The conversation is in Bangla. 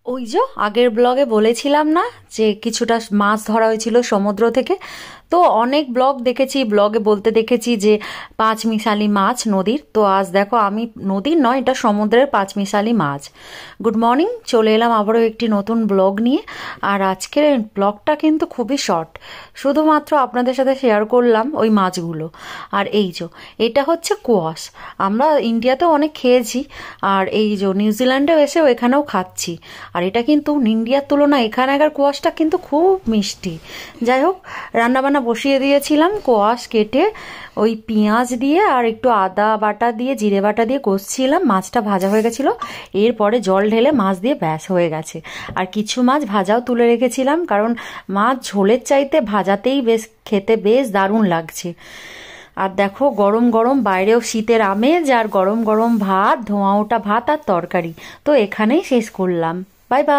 ওই যে আগের ব্লগে বলেছিলাম না যে কিছুটা মাছ ধরা হয়েছিল সমুদ্র থেকে। তো অনেক ব্লগ দেখেছি, ব্লগে বলতে দেখেছি যে পাঁচমিশালি মাছ নদীর। তো আজ দেখো আমি নদীর নয়, এটা সমুদ্রের পাঁচমিশালি মাছ। গুড মর্নিং, চলে এলাম আবারও একটি নতুন ব্লগ নিয়ে। আর আজকের ব্লগটা কিন্তু খুবই শর্ট, শুধুমাত্র আপনাদের সাথে শেয়ার করলাম ওই মাছগুলো। আর এই যে এটা হচ্ছে কোয়াশ, আমরা ইন্ডিয়াতেও অনেক খেয়েছি, আর এই যে নিউজিল্যান্ডেও এসেও এখানেও খাচ্ছি। আর এটা কিন্তু ইন্ডিয়ার তুলনায় এখানকার কোয়াশটা কিন্তু খুব মিষ্টি। যাই হোক, রান্নাবান্না বসিয়ে দিয়েছিলাম, কোয়াশ কেটে ওই পেঁয়াজ দিয়ে আর একটু আদা বাটা দিয়ে জিরে বাটা দিয়ে কষছিলাম। মাছটা ভাজা হয়ে গেছিলো, এরপরে জল ঢেলে মাছ দিয়ে ব্যাস হয়ে গেছে। আর কিছু মাছ ভাজাও তুলে রেখেছিলাম, কারণ মাছ ঝোলের চাইতে ভাজাতেই বেশ খেতে বেশ দারুণ লাগছে। আর দেখো গরম গরম বাইরেও শীতের আমেজ, আর গরম গরম ভাত, ধোঁয়া ওঠা ভাত আর তরকারি। তো এখানেই শেষ করলাম। Bye bye.